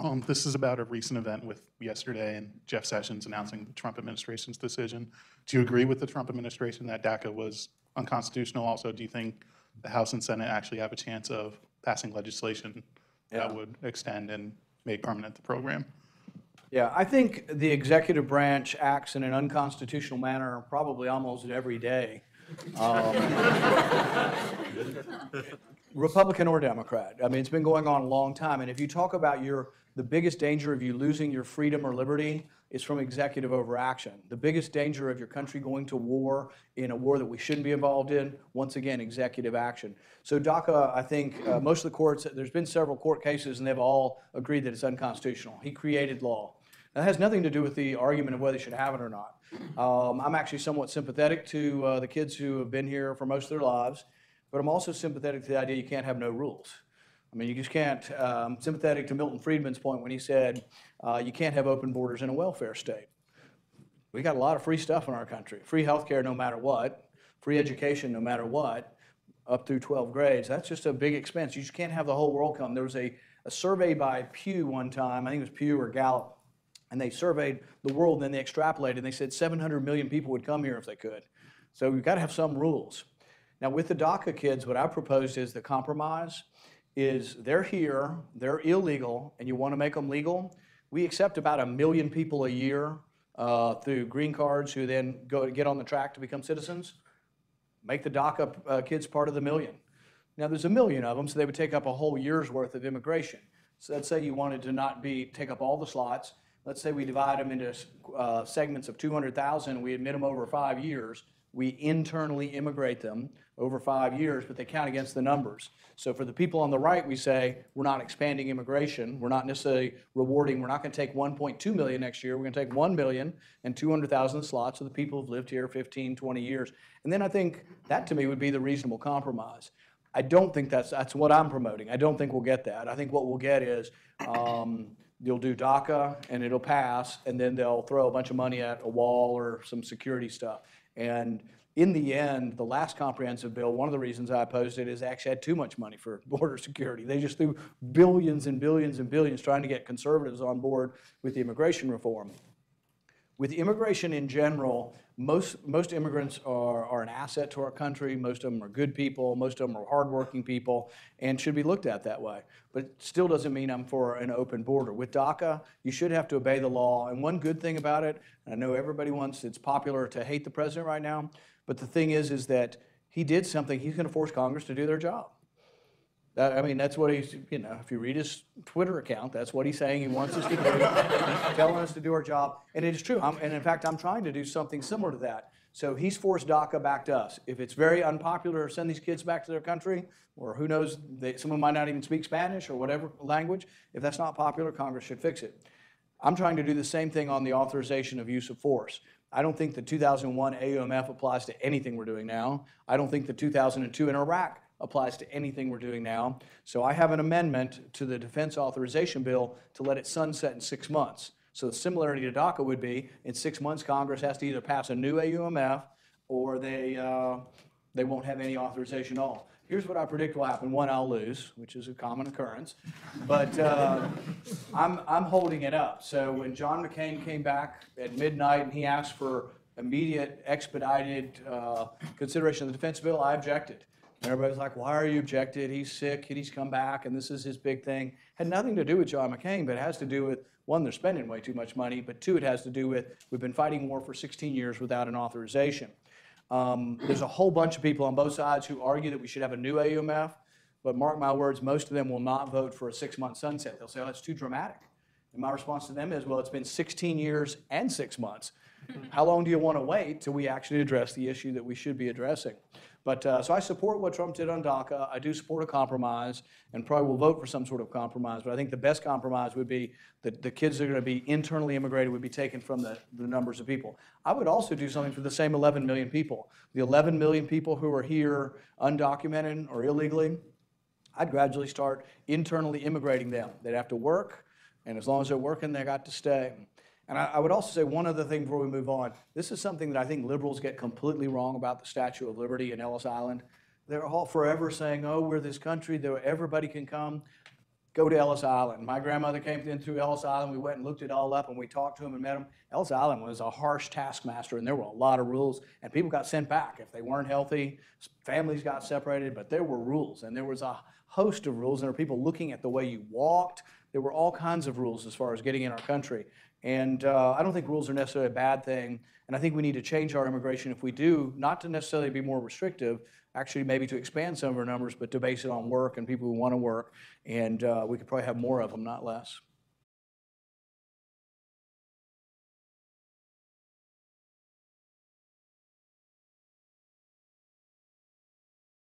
This is about a recent event with yesterday and Jeff Sessions announcing the Trump administration's decision. Do you agree with the Trump administration that DACA was unconstitutional? Also, do you think the House and Senate actually have a chance of passing legislation that would extend and make permanent the program? Yeah, I think the executive branch acts in an unconstitutional manner probably almost every day. Republican or Democrat. I mean, it's been going on a long time. And if you talk about the biggest danger of you losing your freedom or liberty is from executive overaction. The biggest danger of your country going to war in a war that we shouldn't be involved in, once again, executive action. So DACA, I think most of the courts, there's been several court cases and they've all agreed that it's unconstitutional. He created law. That has nothing to do with the argument of whether they should have it or not. I'm actually somewhat sympathetic to the kids who have been here for most of their lives, but I'm also sympathetic to the idea you can't have no rules. I mean, you just can't. Sympathetic to Milton Friedman's point when he said you can't have open borders in a welfare state. We got a lot of free stuff in our country. Free health care no matter what, free education no matter what, up through 12 grades. That's just a big expense. You just can't have the whole world come. There was a survey by Pew one time, I think it was Pew or Gallup, and they surveyed the world and then they extrapolated and they said 700 million people would come here if they could. So we've got to have some rules. Now with the DACA kids, what I proposed is the compromise is they're here, they're illegal, and you want to make them legal. We accept about 1 million people a year through green cards who then go to get on the track to become citizens. Make the DACA kids part of the 1 million. Now there's 1 million of them, so they would take up a whole year's worth of immigration. So let's say you wanted to not take up all the slots. Let's say we divide them into segments of 200,000, we admit them over 5 years. We internally immigrate them over 5 years, but they count against the numbers. So for the people on the right, we say, we're not expanding immigration. We're not necessarily rewarding. We're not going to take 1.2 million next year. We're going to take 1 million and 200,000 slots of the people who've lived here 15, 20 years. And then I think that to me would be the reasonable compromise. I don't think that's what I'm promoting. I don't think we'll get that. I think what we'll get is you'll do DACA and it'll pass, and then they'll throw a bunch of money at a wall or some security stuff. And in the end, the last comprehensive bill, one of the reasons I opposed it is they actually had too much money for border security. They just threw billions and billions and billions trying to get conservatives on board with the immigration reform. With immigration in general, most immigrants are an asset to our country. Most of them are good people. Most of them are hardworking people and should be looked at that way. But it still doesn't mean I'm for an open border. With DACA, you should have to obey the law. And one good thing about it, and I know everybody it's popular to hate the president right now, but the thing is that he did something. He's going to force Congress to do their job. I mean, that's what he's, if you read his Twitter account, that's what he's saying he wants us to do. He's telling us to do our job. And it is true. And in fact, I'm trying to do something similar to that. So he's forced DACA back to us. If it's very unpopular to send these kids back to their country, or who knows, some of them might not even speak Spanish or whatever language, if that's not popular, Congress should fix it. I'm trying to do the same thing on the authorization of use of force. I don't think the 2001 AUMF applies to anything we're doing now. I don't think the 2002 in Iraq applies to anything we're doing now. So I have an amendment to the Defense Authorization Bill to let it sunset in 6 months. So the similarity to DACA would be in 6 months, Congress has to either pass a new AUMF or they won't have any authorization at all. Here's what I predict will happen. One, I'll lose, which is a common occurrence. But I'm holding it up. So when John McCain came back at midnight and he asked for immediate, expedited consideration of the defense bill, I objected. And everybody's like, why are you objected? He's sick, he's come back, and this is his big thing. Had nothing to do with John McCain, but it has to do with, one, they're spending way too much money, but two, it has to do with, we've been fighting war for 16 years without an authorization. There's a whole bunch of people on both sides who argue that we should have a new AUMF, but mark my words, most of them will not vote for a 6-month sunset. They'll say, oh, that's too dramatic. And my response to them is, well, it's been 16 years and 6 months. How long do you want to wait till we actually address the issue that we should be addressing? But so I support what Trump did on DACA. I do support a compromise and probably will vote for some sort of compromise. But I think the best compromise would be that the kids that are going to be internally immigrated would be taken from the numbers of people. I would also do something for the same 11 million people. The 11 million people who are here undocumented or illegally, I'd gradually start internally immigrating them. They'd have to work, and as long as they're working, they got to stay. And I would also say one other thing before we move on. This is something that I think liberals get completely wrong about the Statue of Liberty in Ellis Island. They're all forever saying, oh, we're this country, everybody can come. go to Ellis Island. My grandmother came in through Ellis Island. We went and looked it all up, and we talked to them and met them. Ellis Island was a harsh taskmaster, and there were a lot of rules, and people got sent back if they weren't healthy. Families got separated, but there were rules, and there was a host of rules, and there were people looking at the way you walked. There were all kinds of rules as far as getting in our country. And I don't think rules are necessarily a bad thing, and I think we need to change our immigration if we do, not to necessarily be more restrictive, actually maybe to expand some of our numbers, but to base it on work and people who want to work, and we could probably have more of them, not less.